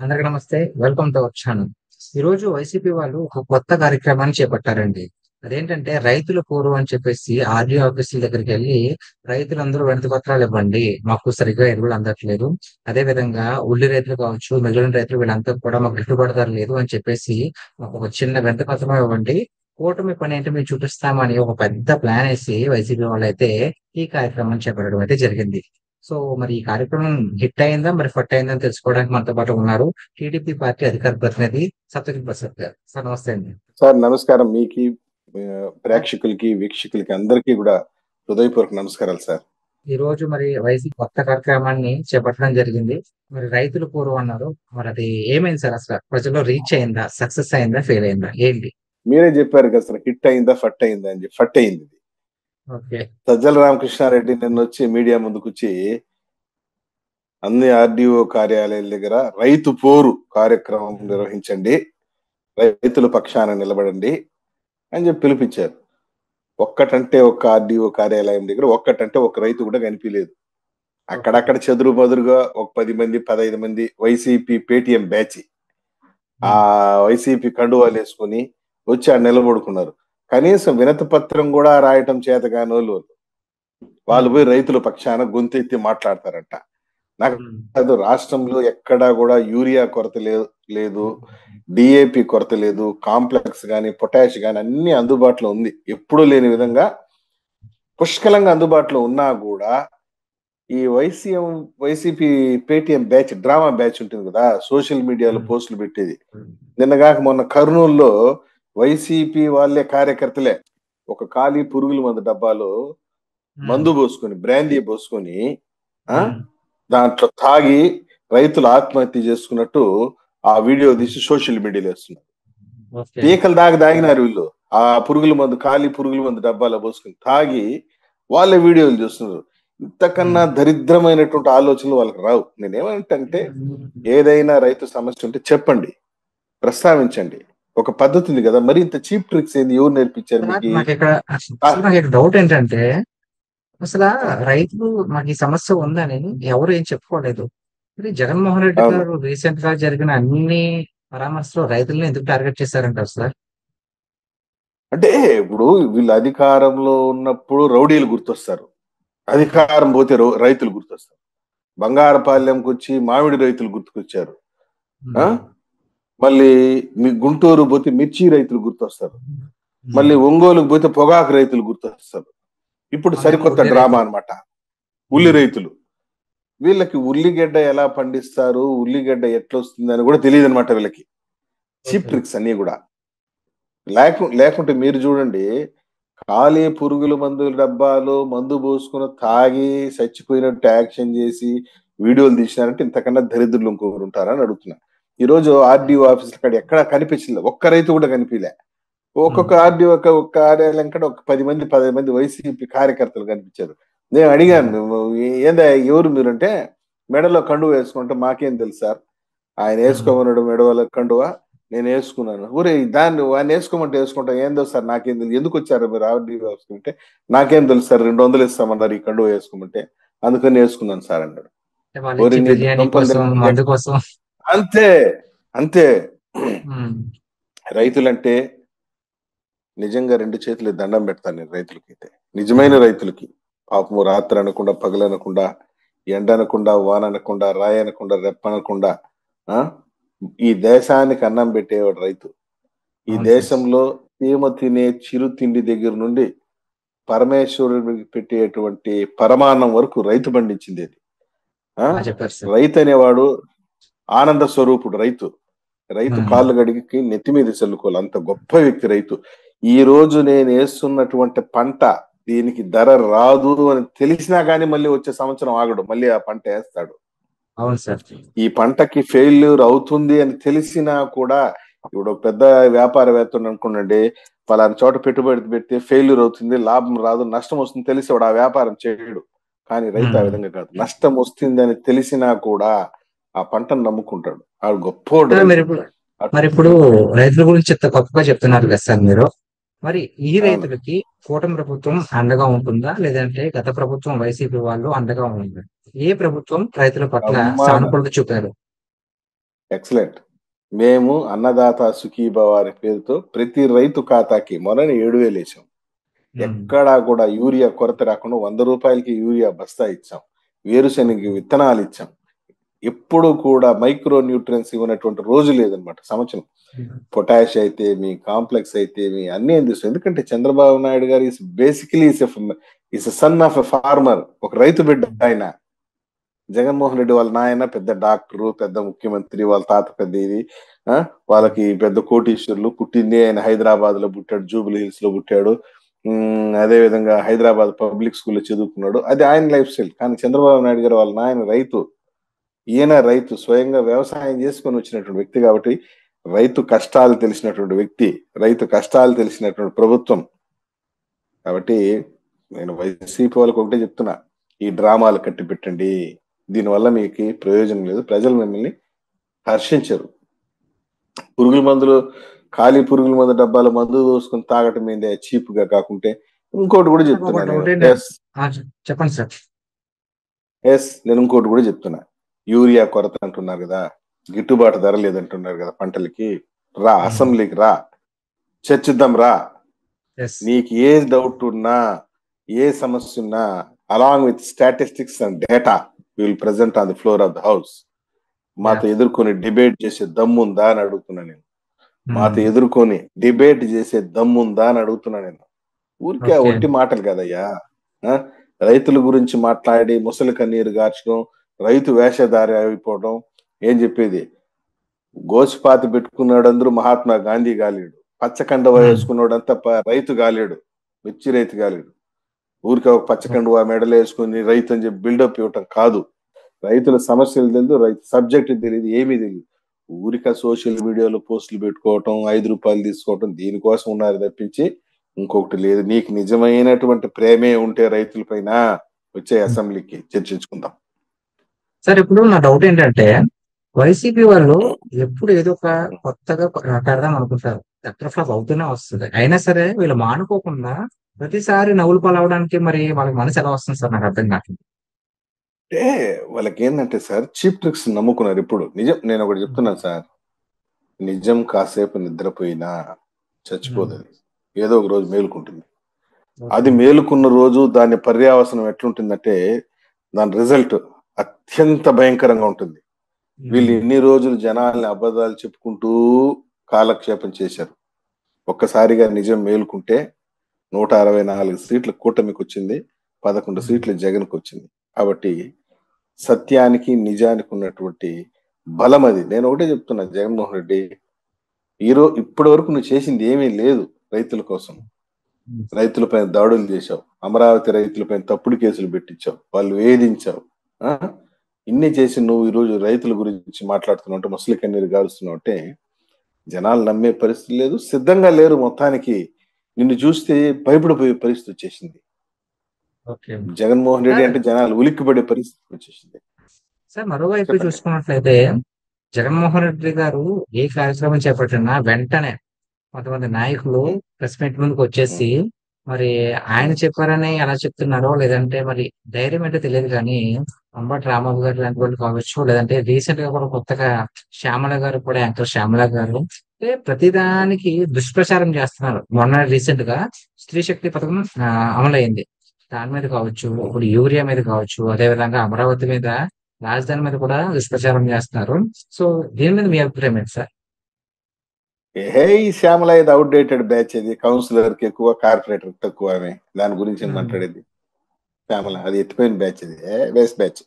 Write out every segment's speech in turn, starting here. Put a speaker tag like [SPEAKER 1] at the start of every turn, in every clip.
[SPEAKER 1] అందరికీ నమస్తే. Welcome to our channel. ఈరోజు వైసీపీ వాళ్ళు ఒక కొత్త కార్యక్రమాన్ని చేపట్టారండి. అదేంటంటే రైతుల పోరు అని చెప్పేసి ఆర్‌డీఓ ఆఫీసుల దగ్గరికెళ్ళి రైతులందరూ వినతి పత్రాలు ఇవ్వండి. మాకు సరిగ్గా ఎరువులు అందట్లేదు. అదే విధంగా ఉల్లి రైతులు కావచ్చు, మిగిలిన రైతులు వీళ్ళంతా కూడా మాకు గిట్టుబాటు ధర లేదు అని చెప్పేసి మాకు ఒక చిన్న వినతి పత్రం ఇవ్వండి. కూటమి పనేంటో మేము చూపిస్తామని ఒక పెద్ద ప్లాన్ ఏసి వైసీపీ వాళ్ళైతే ఈ కార్యక్రమాన్ని చేపట్టడం అయితే జరిగింది. సో మరి ఈ కార్యక్రమం హిట్ అయిందా? మరి ఫట్ అయిందా? అని తెలుసుకోవడానికి మనతో పాటు ఉన్నారు టీడీపీ పార్టీ అధికార ప్రతినిధి సత్యజిత్ ప్రసాద్ గారు. సార్ నమస్తే అండి.
[SPEAKER 2] సార్ నమస్కారం. మీకి ప్రేక్షకులకి వీక్షకులకి అందరికీ కూడా హృదయపూర్వక నమస్కారాలు సార్.
[SPEAKER 1] ఈ రోజు మరి వైసీపీ కొత్త కార్యక్రమాన్ని చేపట్టడం జరిగింది. మరి రైతులు పూర్వం అన్నారు. మరి అది ఏమైంది సార్? అసలు ప్రజల్లో రీచ్ అయిందా? సక్సెస్ అయిందా? ఫెయిల్ అయిందా? ఏంటి?
[SPEAKER 2] మీరే చెప్పారు కదా సార్, హిట్ అయిందా ఫట్ అయిందా అని చెప్పి. ఫట్ అయింది ఇది.
[SPEAKER 1] ఓకే.
[SPEAKER 2] సజ్జల రామకృష్ణారెడ్డి నిన్న వచ్చి మీడియా ముందుకు వచ్చి అన్ని ఆర్డీఓ కార్యాలయాల దగ్గర రైతు పోరు కార్యక్రమం నిర్వహించండి, రైతుల పక్షాన నిలబడండి అని చెప్పి పిలిపించారు. ఒక్కటంటే ఒక్క ఆర్డీఓ కార్యాలయం దగ్గర ఒక్కటంటే ఒక రైతు కూడా కనిపించలేదు. అక్కడక్కడ చెదురు మదురుగా ఒక 10 మంది 15 మంది వైసీపీ పేటిఎం బ్యాచ్ ఆ వైసీపీ కండువాలు వేసుకుని వచ్చి ఆడ నిలబడుకున్నారు. కనీసం వినతి పత్రం కూడా రాయటం చేత కాని వాళ్ళు పోయి రైతుల పక్షాన గొంతెత్తి మాట్లాడతారంట. నాకు అది రాష్ట్రంలో ఎక్కడా కూడా యూరియా కొరత లేదు, డిఏపి కొరత లేదు, కాంప్లెక్స్ గాని పొటాష్ గాని అన్ని అందుబాటులో ఉంది. ఎప్పుడూ లేని విధంగా పుష్కలంగా అందుబాటులో ఉన్నా కూడా ఈ YCP Paytm batch, drama batch ఉంటుంది కదా, సోషల్ మీడియాలో పోస్టులు పెట్టేది. నిన్నగాక మొన్న కర్నూలులో వైసీపీ వాళ్ళే కార్యకర్తలే ఒక ఖాళీ పురుగుల మందు డబ్బాలో మందు పోసుకొని, బ్రాందీ పోసుకొని దాంట్లో తాగి రైతులు ఆత్మహత్య చేసుకున్నట్టు ఆ వీడియో తీసి సోషల్ మీడియాలో వేస్తున్నారు. పీకలు దాగినారు వీళ్ళు. ఆ పురుగుల మందు, ఖాళీ పురుగుల మందు డబ్బాలో పోసుకొని తాగి వాళ్ళే వీడియోలు చూస్తున్నారు. ఇంతకన్నా దరిద్రమైనటువంటి ఆలోచనలు వాళ్ళకి రావు. నేనేమంటే, ఏదైనా రైతు సమస్య ఉంటే చెప్పండి, ప్రస్తావించండి. ఒక పద్ధతి ఉంది కదా, మరి ఇంత చీప్ ట్రిక్స్ ఏంది? ఎవరు నేర్పించారు మీకు?
[SPEAKER 1] నాకు డౌట్ ఏంటంటే, అసలు రైతులు మాకు ఈ సమస్య ఉందని ఎవరు ఏం చెప్పుకోలేదు. జగన్మోహన్ రెడ్డి గారు రీసెంట్ గా జరిగిన అన్ని పరామర్శలో రైతులను ఎందుకు టార్గెట్ చేశారంటారు సార్?
[SPEAKER 2] అంటే ఇప్పుడు వీళ్ళు అధికారంలో ఉన్నప్పుడు రౌడీలు గుర్తొస్తారు, అధికారం పోతే రైతులు గుర్తొస్తారు. బంగారపాలెంకి వచ్చి మామిడి రైతులు గుర్తుకొచ్చారు. మళ్ళీ మీ గుంటూరు పోతే మిర్చి రైతులు గుర్తొస్తారు. మళ్ళీ ఒంగోలుకు పోతే పొగాకు రైతులు గుర్తొస్తారు. ఇప్పుడు సరికొత్త డ్రామా అన్నమాట, ఉల్లి రైతులు. వీళ్ళకి ఉల్లిగడ్డ ఎలా పండిస్తారు, ఉల్లిగడ్డ ఎట్లా వస్తుంది అని కూడా తెలియదు అనమాట వీళ్ళకి. చీప్ ట్రిక్స్ అన్ని కూడా. లేకుంటే మీరు చూడండి, ఖాళీ పురుగుల మందుల డబ్బాలో మందు పోసుకుని తాగి చచ్చిపోయినట్టు యాక్షన్ చేసి వీడియోలు తీసినారంటే ఇంతకన్నా దరిద్రులు ఇంకొకరు ఉంటారని అడుగుతున్నా. ఈ రోజు ఆర్డీఓ ఆఫీస్ కాడ ఎక్కడా కనిపించలే, ఒక్క రైతు కూడా కనిపించలే. ఒక్కొక్క ఆర్డీఓ ఒక్క కార్యాలయం కాడ ఒక 10 మంది 15 మంది వైసీపీ కార్యకర్తలు కనిపించారు. నేను అడిగాను, ఏందా ఎవరు మీరంటే, మెడలో కండువ వేసుకుంటే మాకేం తెలుసు సార్, ఆయన వేసుకోమన్నాడు మెడలో కండువ, నేను వేసుకున్నాను. ఊరే దాన్ని ఆయన వేసుకోమంటే వేసుకుంటా, ఏందో సార్ నాకేం తెలుసు, ఎందుకు వచ్చారు మీరు ఆర్డీఓ వేసుకుంటే? నాకేం తెలుసు సార్, 200 ఇస్తామన్నారు ఈ కండువ వేసుకోమంటే, అందుకని వేసుకున్నాను సార్ అన్నాడు. అంతే అంతే. రైతులంటే నిజంగా 2 చేతులు దండం పెడతాను నేను రైతులకైతే, నిజమైన రైతులకి. పాపము రాత్రి అనకుండా, పగలనకుండా, ఎండ అనకుండా, వాన అనకుండా, రాయి అనకుండా, రెప్పనకుండా ఈ దేశానికి అన్నం పెట్టేవాడు రైతు. ఈ దేశంలో చీమ తినే చిరు తిండి దగ్గర నుండి పరమేశ్వరుడికి పెట్టేటువంటి పరమాన్నం వరకు రైతు పండించింది అది. రైతు అనేవాడు ఆనంద స్వరూపుడు. రైతు కాళ్ళు గడికి నెత్తి మీద చల్లుకోవాలి, అంత గొప్ప వ్యక్తి రైతు. ఈ రోజు నేను వేస్తున్నటువంటి పంట దీనికి ధర రాదు అని తెలిసినా కానీ మళ్ళీ వచ్చే సంవత్సరం ఆగడు, మళ్ళీ ఆ పంట వేస్తాడు. ఈ పంటకి ఫెయిల్యూర్ అవుతుంది అని తెలిసినా కూడా, ఇప్పుడు పెద్ద వ్యాపారవేత్త అనుకోండి, పలానా చోట పెట్టుబడి పెడితే ఫెయిల్యూర్ అవుతుంది, లాభం రాదు, నష్టం వస్తుంది తెలిసి వాడు ఆ వ్యాపారం చేయడు. కానీ రైతు ఆ విధంగా కాదు, నష్టం వస్తుంది అని తెలిసినా కూడా ఆ పంటను నమ్ముకుంటాడు. ఆడు గొప్పోడు.
[SPEAKER 1] మరి ఇప్పుడు రైతుల గురించి గొప్పగా చెప్తున్నారు కదా సార్ మీరు. మరి ఈ రైతులకి కూటమి ప్రభుత్వం అండగా ఉంటుందా, లేదంటే గత ప్రభుత్వం వైసీపీ వాళ్ళు అండగా ఉంటుందా? ఏ ప్రభుత్వం రైతుల పట్ల సానుకూలత చూపారు?
[SPEAKER 2] ఎక్సలెంట్. మేము అన్నదాత సుఖీభవ అనే పేరుతో ప్రతి రైతు ఖాతాకి మొన్ననే 7,000 వేసాం. ఎక్కడా కూడా యూరియా కొరత రాకుండా 100 రూపాయలకి యూరియా బస్తా ఇచ్చాం. వేరుశెనగ విత్తనాలు ఇచ్చాం. ఎప్పుడు కూడా మైక్రో న్యూట్రియన్స్ ఇవ్వనటువంటి రోజు లేదనమాట సంవత్సరం. పొటాష్ అయితే మీ కాంప్లెక్స్ అయితే మీ అన్ని అందిస్తాం. ఎందుకంటే Chandrababu Naidu garu is basically is son of a farmer, ఒక రైతు బిడ్డ ఆయన. జగన్మోహన్ రెడ్డి వాళ్ళ నాయన పెద్ద డాక్టరు, పెద్ద ముఖ్యమంత్రి, వాళ్ళ తాత పెద్ద ఇది, వాళ్ళకి పెద్ద కోటీశ్వరులు. పుట్టింది ఆయన హైదరాబాద్ లో పుట్టాడు, జూబిలీ హిల్స్ లో పుట్టాడు. అదే విధంగా హైదరాబాద్ పబ్లిక్ స్కూల్లో చదువుకున్నాడు. అది ఆయన లైఫ్ స్టైల్. కానీ చంద్రబాబు నాయుడు గారు వాళ్ళ నాయన రైతు, ఈయన రైతు, స్వయంగా వ్యవసాయం చేసుకొని వచ్చినటువంటి వ్యక్తి. కాబట్టి రైతు కష్టాలు తెలిసినటువంటి వ్యక్తి, రైతు కష్టాలు తెలిసినటువంటి ప్రభుత్వం. కాబట్టి నేను వైసీపీ వాళ్ళకి ఒకటే చెప్తున్నా, ఈ డ్రామాలు కట్టి పెట్టండి. దీనివల్ల మీకు ప్రయోజనం లేదు. ప్రజలు మిమ్మల్ని హర్షించరు. పురుగుల మందులు, ఖాళీ పురుగుల మందు డబ్బాల మందు దోసుకొని తాగటం ఏంది చీప్ గా కాకుంటే. ఇంకోటి కూడా చెప్తున్నా నేను.
[SPEAKER 1] చెప్పండి సార్.
[SPEAKER 2] నేను ఇంకోటి కూడా చెప్తున్నా. యూరియా కొరత అంటున్నారు కదా, గిట్టుబాటు ధర లేదంటున్నారు కదా పంటలకి. రా అసెంబ్లీకి రా, చర్చిద్దాం రా. నీకు ఏ డౌట్ ఉన్నా, ఏ సమస్య ఉన్నా, along with statistics and data will present on the floor of the house. మాతో ఎదుర్కొని డిబేట్ చేసే దమ్ముందా అని అడుగుతున్నా నేను. మాతో ఎదుర్కొని డిబేట్ చేసే దమ్ముందా అని అడుగుతున్నా నేను. ఊరికే ఒట్టి మాటలు కదయ్యా. రైతుల గురించి మాట్లాడి ముసలి కన్నీరు గార్చడం, రైతు వేషధారి అయిపోవడం. ఏం చెప్పేది, గోచిపాతి పెట్టుకున్నాడు అందరూ మహాత్మా గాంధీ గాలేడు, పచ్చకండువా వేసుకున్నాడంతా రైతు గాలేడు, మిర్చి రైతు గాలేడు. ఊరికే ఒక పచ్చకండువా మెడలు వేసుకుని రైతు అని చెప్పి బిల్డప్ ఇవ్వటం కాదు. రైతుల సమస్యలు తెలియదు, రైతు సబ్జెక్ట్ తెలియదు, ఏమీ తెలియదు. ఊరిక సోషల్ మీడియాలో పోస్టులు పెట్టుకోవటం, 5 రూపాయలు తీసుకోవటం, దీనికోసం ఉన్నారు తప్పించి ఇంకొకటి లేదు. నీకు నిజమైనటువంటి ప్రేమే ఉంటే రైతుల పైన వచ్చే అసెంబ్లీకి చర్చించుకుందాం.
[SPEAKER 1] సార్ ఇప్పుడు నా డౌట్ ఏంటంటే, వైసీపీ వాళ్ళు ఎప్పుడు ఏదో ఒక కొత్తగా పెడదాం అనుకుంటారు, ఎక్కడ ఫ్లాప్ అవుతూనే వస్తుంది. అయినా సరే వీళ్ళు మానుకోకుండా ప్రతిసారి నవ్వులు పాలవడానికి మరి వాళ్ళకి మనసు ఎలా వస్తుంది సార్, నాకు అర్థం కావట్లేదు.
[SPEAKER 2] అంటే వాళ్ళకి ఏంటంటే సార్, చీప్ ట్రిక్స్ నమ్ముకున్నారు. ఇప్పుడు నిజం నేను ఒకటి చెప్తున్నాను సార్, నిజం కాసేపు నిద్రపోయినా చచ్చిపోదు. ఏదో ఒక రోజు మేలుకుంటుంది. అది మేలుకున్న రోజు దాని పర్యావసనం ఎట్లుంటుందంటే, దాని రిజల్ట్ అత్యంత భయంకరంగా ఉంటుంది. వీళ్ళు ఎన్ని రోజులు జనాల్ని అబద్ధాలు చెప్పుకుంటూ కాలక్షేపం చేశారు. ఒక్కసారిగా నిజం మేలుకుంటే 164 సీట్ల కూటమికి వచ్చింది, 11 సీట్లు జగన్కి వచ్చింది. కాబట్టి సత్యానికి నిజానికి ఉన్నటువంటి బలం అది. నేను ఒకటే చెప్తున్నా, జగన్మోహన్ రెడ్డి ఇప్పటి వరకు నువ్వు చేసింది ఏమీ లేదు రైతుల కోసం. రైతులపైన దాడులు చేశావు, అమరావతి రైతులపైన తప్పుడు కేసులు పెట్టించావు, వాళ్ళు వేధించావు. ఇన్ని చేసి నువ్వు ఈరోజు రైతుల గురించి మాట్లాడుతున్నావు, ముసలి కన్నీరు గారుస్తున్నావు అంటే జనాలు నమ్మే పరిస్థితి లేదు, సిద్ధంగా లేరు. మొత్తానికి నిన్ను చూస్తే భయపడిపోయే పరిస్థితి వచ్చేసింది. జగన్మోహన్ రెడ్డి అంటే జనాలు ఉలిక్కిపడే పరిస్థితి వచ్చేసింది.
[SPEAKER 1] సార్ మరోవైపు చూసుకున్నట్లయితే, జగన్మోహన్ రెడ్డి గారు ఏ కార్యక్రమం చేపట్టినా వెంటనే కొంతమంది నాయకులు ప్రెస్ మీట్ ముందుకు వచ్చేసి, మరి ఆయన చెప్పారని ఎలా చెప్తున్నారో, లేదంటే మరి ధైర్యం అంటే తెలియదు కానీ అంబటి రాంబాబు గారు లాంటి వాళ్ళు కావచ్చు, లేదంటే రీసెంట్ గా కూడా కొత్తగా శ్యామల గారు కూడా, యాంకర్ శ్యామల గారు ప్రతిదానికి దుష్ప్రచారం చేస్తున్నారు. మొన్న రీసెంట్ గా స్త్రీ శక్తి పథకం అమలైంది, దాని మీద కావచ్చు, ఇప్పుడు యూరియా మీద కావచ్చు, అదే విధంగా అమరావతి మీద, రాజధాని మీద కూడా దుష్ప్రచారం చేస్తున్నారు. సో దీని మీద మీ అభిప్రాయం ఏంటి సార్?
[SPEAKER 2] ఈ శ్యామల ఇది అవుట్డేటెడ్ బ్యాచ్. అది కౌన్సిలర్ కి ఎక్కువ, కార్పొరేటర్ తక్కువ. ఆమె దాని గురించి మాట్లాడేది శ్యామల, అది ఎత్తిపోయిన బ్యాచ్, అది వేస్ట్ బ్యాచ్.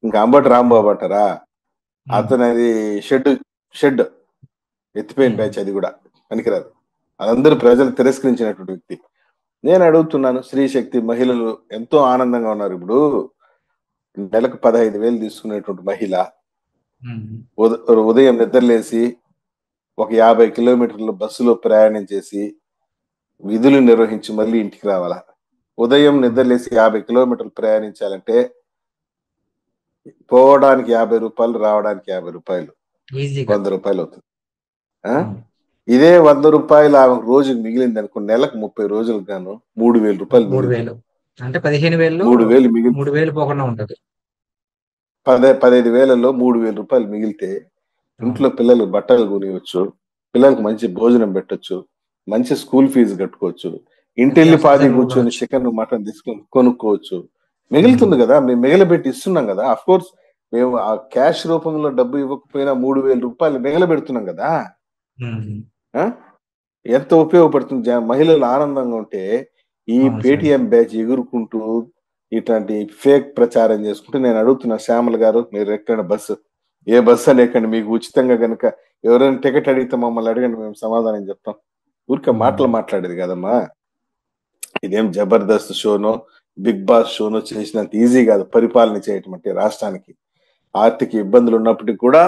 [SPEAKER 2] ఇంకా అంబటి రాంబాబు అంటారా, అతను అది షెడ్ ఎత్తిపోయిన బ్యాచ్, అది కూడా పనికిరాదు. అదందరూ ప్రజలు తిరస్కరించినటువంటి వ్యక్తి. నేను అడుగుతున్నాను, స్త్రీ శక్తి మహిళలు ఎంతో ఆనందంగా ఉన్నారు. ఇప్పుడు నెలకు 15,000 తీసుకునేటువంటి మహిళ ఉదయం నిద్రలేసి ఒక 50 కిలోమీటర్ల బస్సులో ప్రయాణం చేసి విధులు నిర్వహించి మళ్ళీ ఇంటికి రావాలా? ఉదయం నిద్రలేసి 50 కిలోమీటర్లు ప్రయాణించాలంటే పోవడానికి 50 రూపాయలు, రావడానికి 50 రూపాయలు, 100 రూపాయలు అవుతుంది. ఇదే 100 రూపాయలు ఆమె రోజుకి మిగిలింది అనుకో, నెలకు 30 రోజులకు గాను 3,000 రూపాయలు.
[SPEAKER 1] 3,000 అంటే 15,000,
[SPEAKER 2] 3,000 మిగిలి
[SPEAKER 1] 3,000 పోకుండా ఉంటది.
[SPEAKER 2] 15,000లో 3,000 రూపాయలు మిగిలితే ఇంట్లో పిల్లలు బట్టలు కొనియవచ్చు, పిల్లలకు మంచి భోజనం పెట్టొచ్చు, మంచి స్కూల్ ఫీజు కట్టుకోవచ్చు, ఇంటిల్లి
[SPEAKER 1] నిత్యావసర
[SPEAKER 2] పాది
[SPEAKER 1] సరుకులు
[SPEAKER 2] కూర్చొని
[SPEAKER 1] కొనొచ్చు.
[SPEAKER 2] చికెన్ మటన్ తీసుకొని కొనుక్కోవచ్చు.
[SPEAKER 1] హ్మ్.
[SPEAKER 2] మిగులుతుంది కదా, మేము మిగలబెట్టి ఇస్తున్నాం కదా. అఫ్ కోర్స్ మేము ఆ క్యాష్ రూపంలో డబ్బు ఇవ్వకపోయినా 3,000 రూపాయలు మిగలబెడుతున్నాం కదా.
[SPEAKER 1] హ్మ్.
[SPEAKER 2] ఆ? ఎంత ఉపయోగపడుతుంది, మహిళలు ఆనందంగా ఉంటే ఈ
[SPEAKER 1] అవును సార్.
[SPEAKER 2] పేటిఎం బ్యాచ్ ఎగురుకుంటూ ఇట్లాంటి ఫేక్ ప్రచారం చేసుకుంటూ, నేను అడుగుతున్నా శ్యామల గారు, మీరు ఎక్కండి బస్సు, ఏ బస్సు అని ఎక్కండి, మీకు ఉచితంగా కనుక ఎవరైనా టికెట్ అడిగితే మమ్మల్ని అడగండి, మేము సమాధానం చెప్తాం. ఊరికే
[SPEAKER 1] హ్మ్.
[SPEAKER 2] మాటలు మాట్లాడేది కదమ్మా. ఇదేం జబర్దస్త్ షోనో బిగ్ బాస్ షోనో చేసినంత ఈజీ కాదు పరిపాలన చేయటం అంటే రాష్ట్రానికి. ఆర్థిక ఇబ్బందులు ఉన్నప్పటికీ కూడా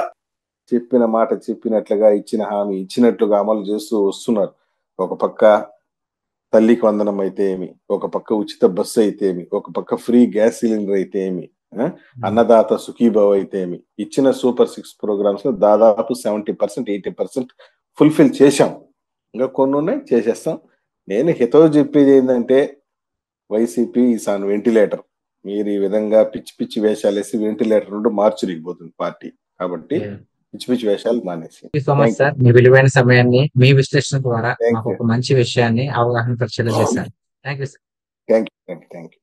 [SPEAKER 2] చెప్పిన మాట చెప్పినట్లుగా, ఇచ్చిన హామీ ఇచ్చినట్లుగా అమలు చేస్తూ వస్తున్నారు. ఒక పక్క తల్లికి వందనం అయితే ఏమి, ఒక పక్క ఉచిత బస్సు అయితే ఏమి, ఒక పక్క ఫ్రీ గ్యాస్ సిలిండర్ అయితే ఏమి, ఆ?
[SPEAKER 1] హ్మ్.
[SPEAKER 2] అన్నదాత సుఖీభావ్ అయితే ఏమి, ఇచ్చిన సూపర్ 6 ప్రోగ్రామ్స్ లో దాదాపు 70% 80% ఫుల్ఫిల్ చేశాం. ఇంకా కొన్ని ఉన్నాయి, చేసేస్తాం. నేను హితవు చెప్పేది ఏంటంటే, వైసీపీ ఈస్ ఆన్ వెంటిలేటర్. మీరు ఈ విధంగా పిచ్చి పిచ్చి వేషాలు వేసి వెంటిలేటర్ నుండి మార్చురిగిపోతుంది పార్టీ. కాబట్టి
[SPEAKER 1] యాహ్!
[SPEAKER 2] పిచ్చి పిచ్చి వేషాలు మానేసి.
[SPEAKER 1] Thank you so much
[SPEAKER 2] thank you.
[SPEAKER 1] Sir. మీ విలువైన సమయాన్ని మీ విశ్లేషణ ద్వారా
[SPEAKER 2] థ్యాంక్
[SPEAKER 1] మాకు
[SPEAKER 2] యూ.
[SPEAKER 1] ఒక మంచి విషయాన్ని అవగాహన పరిచేలా చేశారు. Thank you sir.
[SPEAKER 2] Thank you. Thank you.